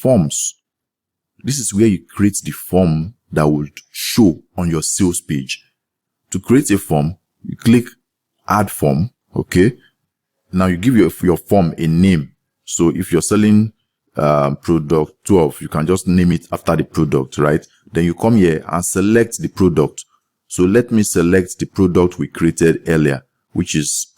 forms. This is where you create the form that will show on your sales page. To create a form, you click add form. Okay. Now you give your form a name. So if you're selling product 12, you can just name it after the product, right? Then you come here and select the product. So let me select the product we created earlier, which is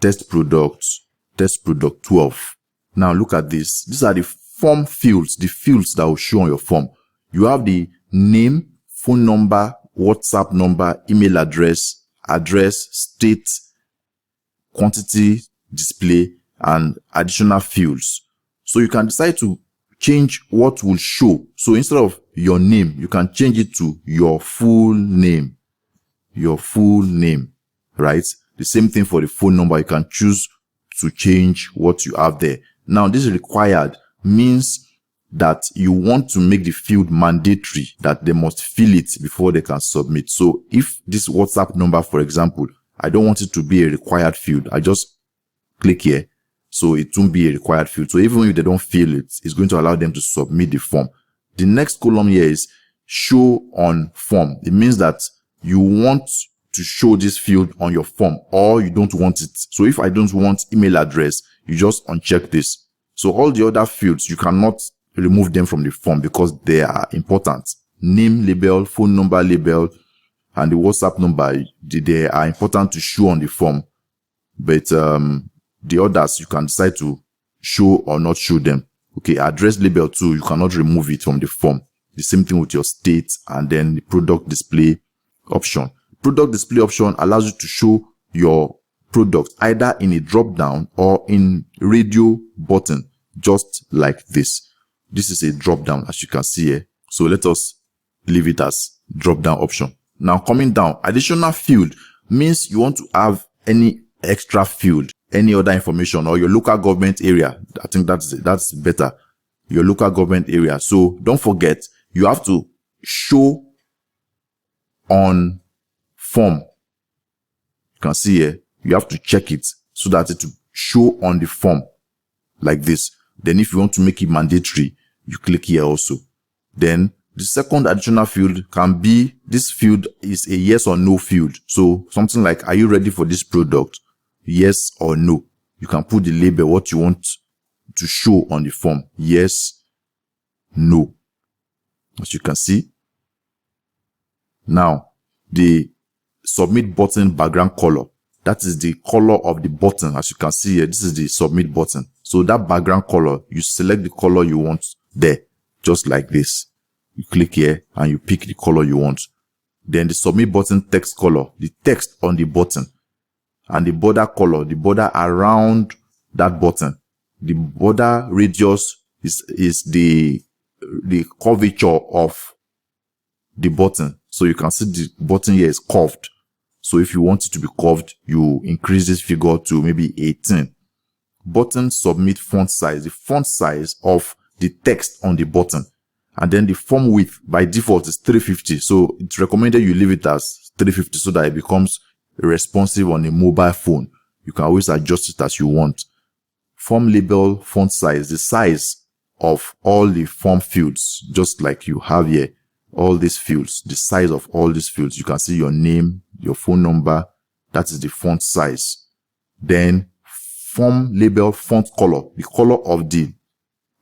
test product 12. Now look at this. These are the form fields, the fields that will show on your form. You have the name, phone number, WhatsApp number, email address, state, quantity, display, and additional fields. So you can decide to change what will show. So instead of your name, you can change it to your full name. Your full name, right? The same thing for the phone number. You can choose to change what you have there. Now, this is required means that you want to make the field mandatory, that they must fill it before they can submit. So if this WhatsApp number, for example, I don't want it to be a required field, I just click here. So it won't be a required field. So even if they don't fill it, it's going to allow them to submit the form. The next column here is show on form. It means that you want to show this field on your form, or you don't want it. So if I don't want email address, you just uncheck this. So all the other fields, you cannot remove them from the form because they are important. Name label, phone number label, and the WhatsApp number, they are important to show on the form. But the others, you can decide to show or not show them. Okay, address label too, you cannot remove it from the form. The same thing with your state and then the product display option. Product display option allows you to show your product either in a drop down or in radio button, just like this. This is a drop down, as you can see here. So let us leave it as drop down option. Now coming down, additional field means you want to have any extra field, any other information, or your local government area. I think that's better. Your local government area. So don't forget, you have to show on form. You can see here, you have to check it so that it will show on the form like this. Then if you want to make it mandatory, you click here also. Then the second additional field can be, this field is a yes or no field. So something like, are you ready for this product? Yes or no. You can put the label, what you want to show on the form. Yes, no. As you can see. Now, the submit button background color. That is the color of the button. As you can see here, this is the submit button. So that background color, you select the color you want there, just like this. You click here and you pick the color you want. Then the submit button text color, the text on the button, and the border color, the border around that button. The border radius is the curvature of the button. So you can see the button here is curved. So if you want it to be curved, you increase this figure to maybe 18. Button submit font size, the font size of the text on the button. And then the form width by default is 350. So it's recommended you leave it as 350 so that it becomes responsive on a mobile phone. You can always adjust it as you want. Form label font size, the size of all the form fields, just like you have here. All these fields, the size of all these fields. You can see your name, your phone number. That is the font size. Then form label font color, the color of the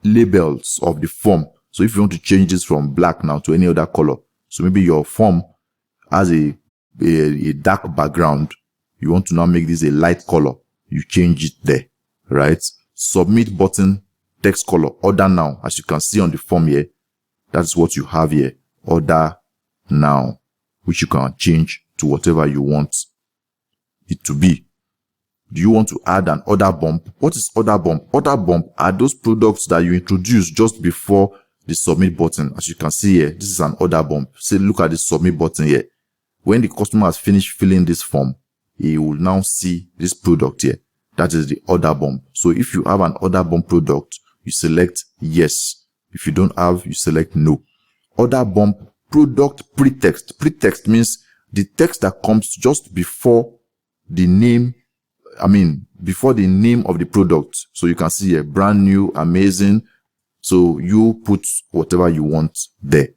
labels of the form. So if you want to change this from black now to any other color, so maybe your form has a dark background, you want to now make this a light color, you change it there, right? Submit button text color, order now. As you can see on the form here, that's what you have here, order now, which you can change to whatever you want it to be. Do you want to add an order bump? What is order bump? Order bump are those products that you introduce just before the submit button. As you can see here, this is an order bump. Say, look at the submit button here. When the customer has finished filling this form, he will now see this product here. That is the order bump. So if you have an order bump product, you select yes. If you don't have, you select no. Order bump product pretext. Pretext means the text that comes just before the name, before the name of the product. So you can see here, brand new, amazing, So you put whatever you want there.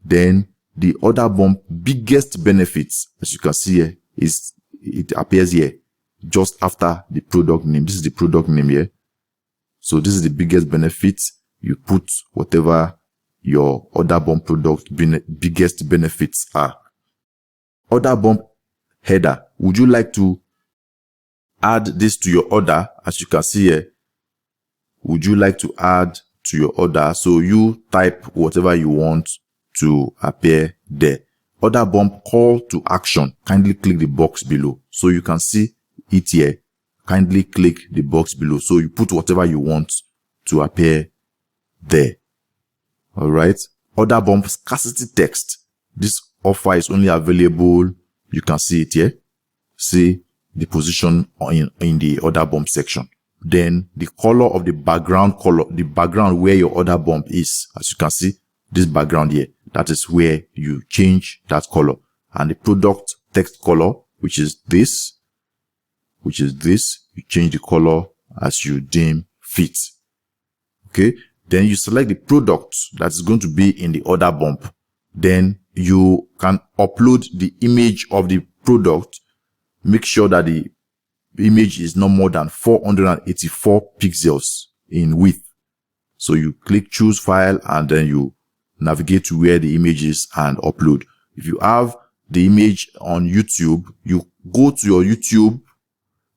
Then the order bump biggest benefits, as you can see here, is it appears here just after the product name. This is the product name here. So this is the biggest benefit. You put whatever your order bump product biggest benefits are. Order bump header. Would you like to add this to your order? As you can see here, would you like to add to your order? So you type whatever you want to appear there. Order bump call to action. Kindly click the box below. So you can see it here. Kindly click the box below. So you put whatever you want to appear there. All right. Order bump scarcity text. This offer is only available. You can see it here. See the position in the order bump section. Then the color of the background where your order bump is. As you can see, this background here, that is where you change that color. And the product text color, which is this, you change the color as you deem fit. Okay. Then you select the product that is going to be in the order bump. Then you can upload the image of the product. Make sure that the image is no more than 484 pixels in width. So you click choose file and then you navigate to where the image is and upload. If you have the image on YouTube, you go to your YouTube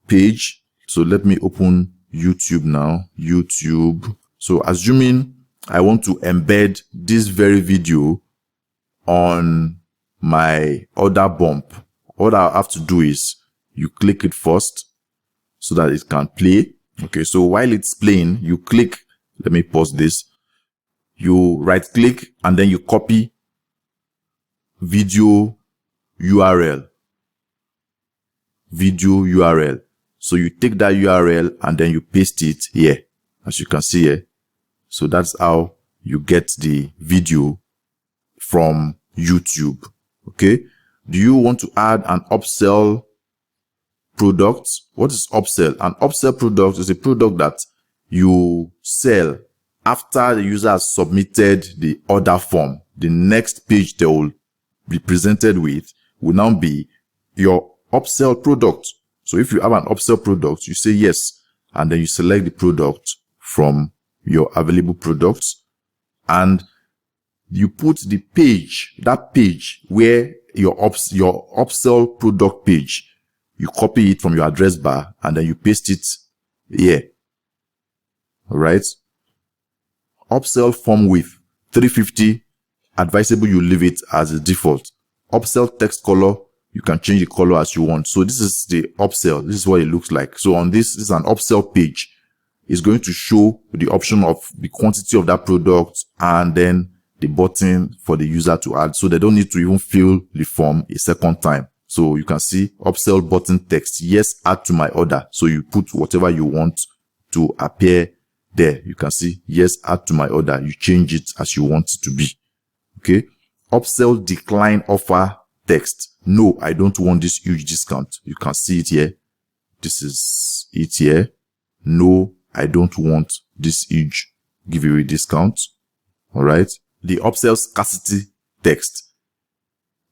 page. So let me open YouTube now. YouTube. So assuming I want to embed this very video on my order bump, all I have to do is you click it first so that it can play. Okay, so while it's playing, you click, let me pause this. You right click and then you copy video URL. So you take that URL and then you paste it here, as you can see here. So that's how you get the video from YouTube. Okay. Do you want to add an upsell product? What is upsell? An upsell product is a product that you sell after the user has submitted the order form. The next page they will be presented with will now be your upsell product. So if you have an upsell product, you say yes, and then you select the product from your available products, and you put the page, that page where your upsell product page, you copy it from your address bar and then you paste it here. All right. Upsell form width 350. Advisable you leave it as a default. Upsell text color, you can change the color as you want. So this is the upsell. This is what it looks like. So on this is an upsell page. It's going to show the option of the quantity of that product and then the button for the user to add. So they don't need to even fill the form a second time. So you can see upsell button text. Yes, add to my order. So you put whatever you want to appear there. You can see yes, add to my order. You change it as you want it to be. Okay. Upsell decline offer text. No, I don't want this huge discount. You can see it here. This is it here. No, I don't want this huge giveaway discount. All right. The upsell scarcity text.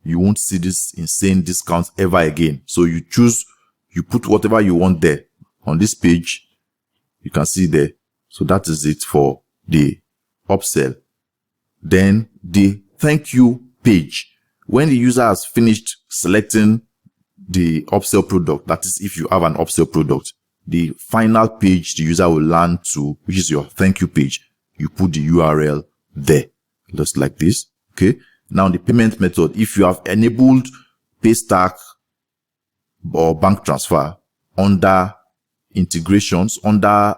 You won't see this insane discount ever again. So you choose, you put whatever you want there on this page. You can see there. So that is it for the upsell. Then the thank you page. When the user has finished selecting the upsell product, that is if you have an upsell product, the final page the user will land to, which is your thank you page, you put the URL there, just like this. Okay. Now the payment method, if you have enabled Paystack or bank transfer under integrations, under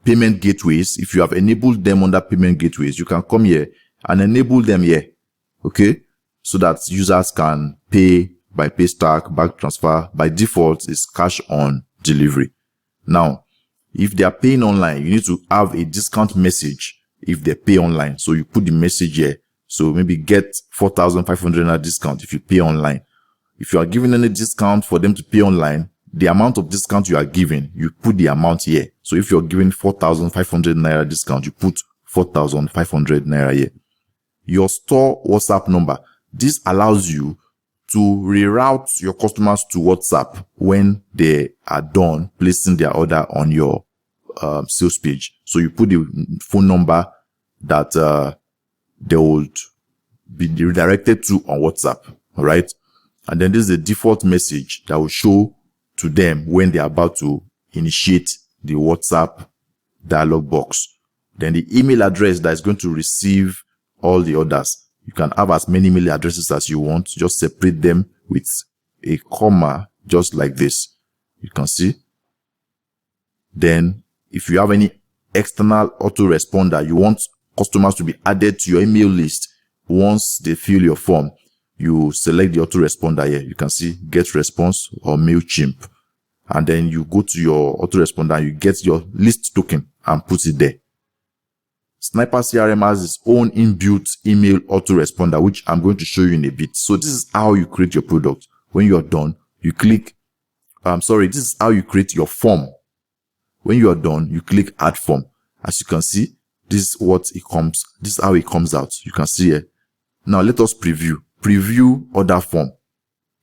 payment gateways, if you have enabled them under payment gateways, you can come here and enable them here. Okay. So that users can pay by Paystack, bank transfer. By default, is cash on delivery. Now, if they are paying online, you need to have a discount message if they pay online. So you put the message here. So maybe get 4,500 discount if you pay online. If you are giving any discount for them to pay online, the amount of discount you are giving, you put the amount here. So if you're giving 4,500 naira discount, you put 4,500 naira here. Your store WhatsApp number. This allows you to reroute your customers to WhatsApp when they are done placing their order on your sales page. So you put the phone number that they would be redirected to on WhatsApp. All right. And then this is the default message that will show to them when they are about to initiate the WhatsApp dialog box. Then the email address that is going to receive all the orders. You can have as many email addresses as you want. Just separate them with a comma, just like this. You can see. Then if you have any external autoresponder, you want customers to be added to your email list once they fill your form, you select the autoresponder here. You can see get response or MailChimp. And then you go to your autoresponder and you get your list token and put it there. Sniper CRM has its own inbuilt email autoresponder, which I'm going to show you in a bit. So this is how you create your product. When you're done, you click, this is how you create your form. When you are done, you click add form. As you can see, this is how it comes out. You can see here. Now let us preview order form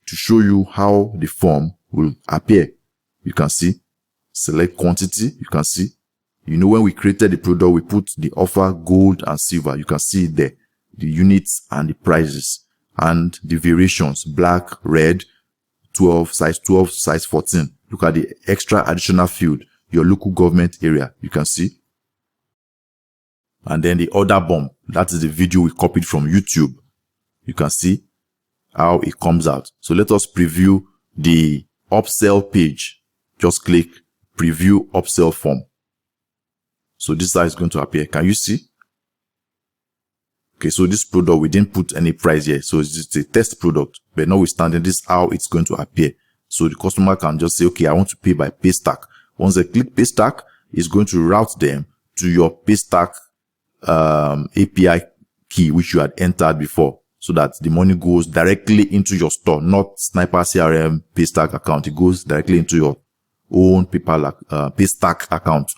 to show you how the form will appear. You can see, select quantity. You can see, when we created the product, we put the offer, gold and silver. You can see it there, the units and the prices and the variations, black, red, 12, size 14. Look at the extra additional field, your local government area. You can see. And then the order bomb, that is the video we copied from YouTube. You can see how it comes out. So let us preview the upsell page. Just click preview upsell form. So this is how it's going to appear. Can you see? Okay, so this product, we didn't put any price here. So it's just a test product. But notwithstanding, this is how it's going to appear. So the customer can just say, okay, I want to pay by Paystack. Once they click Paystack, it's going to route them to your Paystack API key, which you had entered before, so that the money goes directly into your store, not Sniper CRM Paystack account. It goes directly into your own Paystack account.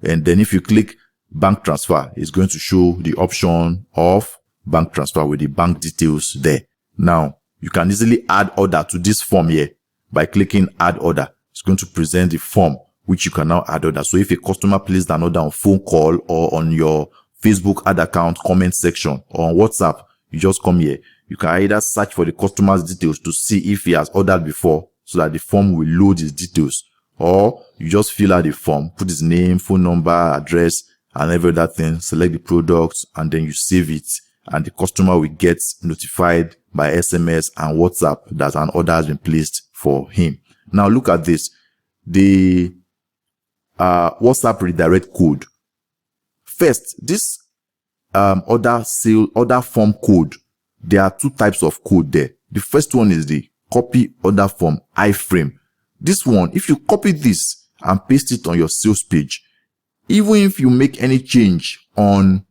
And then if you click bank transfer, it's going to show the option of bank transfer with the bank details there. Now, you can easily add order to this form here by clicking add order. It's going to present the form which you can now add order. So if a customer placed an order on phone call or on your Facebook ad account comment section or on WhatsApp, you just come here. You can either search for the customer's details to see if he has ordered before, so that the form will load his details, or you just fill out the form, put his name, phone number, address, and every other thing, select the product, and then you save it, and the customer will get notified by SMS and WhatsApp that an order has been placed for him. Now look at this, the WhatsApp redirect code. First, this order form code, there are two types of code there. The first one is the copy order form iframe. This one, if you copy this and paste it on your sales page, even if you make any change on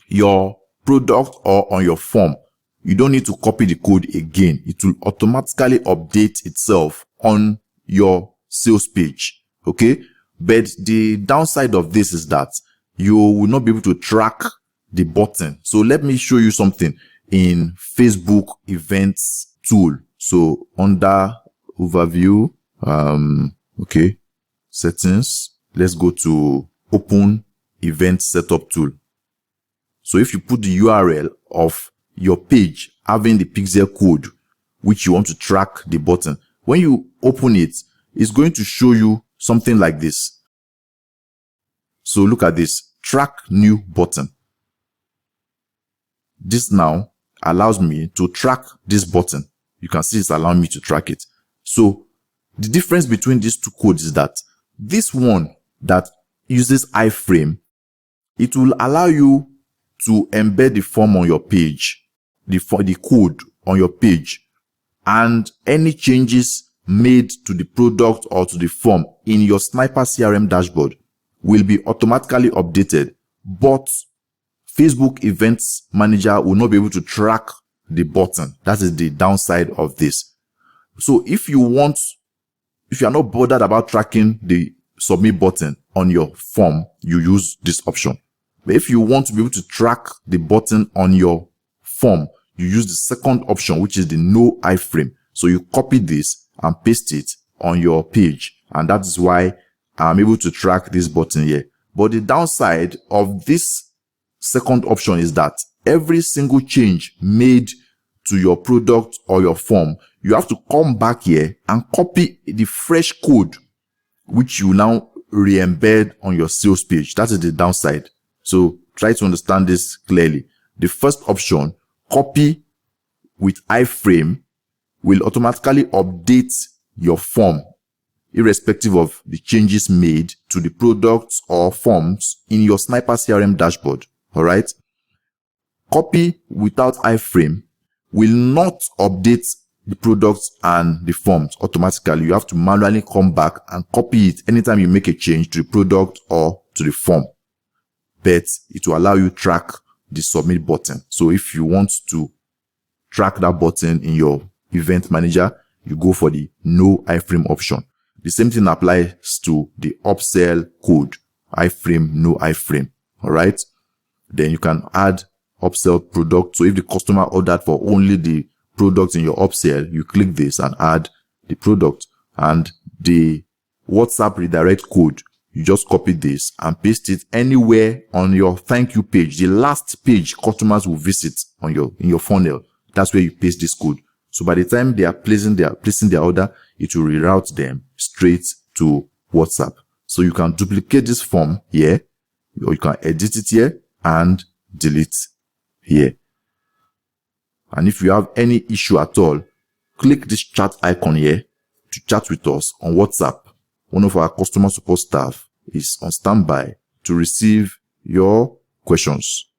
your product or on your form, you don't need to copy the code again. It will automatically update itself on your sales page. Okay. But the downside of this is that you will not be able to track the button. So let me show you something in Facebook events tool. So under overview, okay, settings, let's go to open event setup tool. So if you put the URL of your page having the pixel code which you want to track the button, when you open it, it's going to show you something like this. So look at this, track new button. This now allows me to track this button. You can see it's allowing me to track it. So the difference between these two codes is that this one that uses iframe, it will allow you to embed the form on your page, the code on your page, and any changes made to the product or to the form in your Sniper CRM dashboard will be automatically updated, but Facebook Events Manager will not be able to track the button. That is the downside of this. So if you are not bothered about tracking the submit button on your form, you use this option. But if you want to be able to track the button on your form, you use the second option, which is the no iframe. So you copy this and paste it on your page. And that is why I'm able to track this button here. But the downside of this second option is that every single change made to your product or your form, you have to come back here and copy the fresh code, which you now re-embed on your sales page. That is the downside. So try to understand this clearly. The first option, copy with iframe, will automatically update your form, irrespective of the changes made to the products or forms in your Sniper CRM dashboard. All right. Copy without iframe will not update the products and the forms automatically. You have to manually come back and copy it anytime you make a change to the product or to the form. But it will allow you to track the submit button. So if you want to track that button in your event manager, you go for the no iframe option. The same thing applies to the upsell code, iframe, no iframe. All right. Then you can add upsell product. So if the customer ordered for only the product in your upsell, you click this and add the product. And the WhatsApp redirect code, you just copy this and paste it anywhere on your thank you page. The last page customers will visit on in your funnel. That's where you paste this code. So by the time they are placing their order, it will reroute them straight to WhatsApp. So you can duplicate this form here, or you can edit it here and delete here. And if you have any issue at all, click this chat icon here to chat with us on WhatsApp. One of our customer support staff is on standby to receive your questions.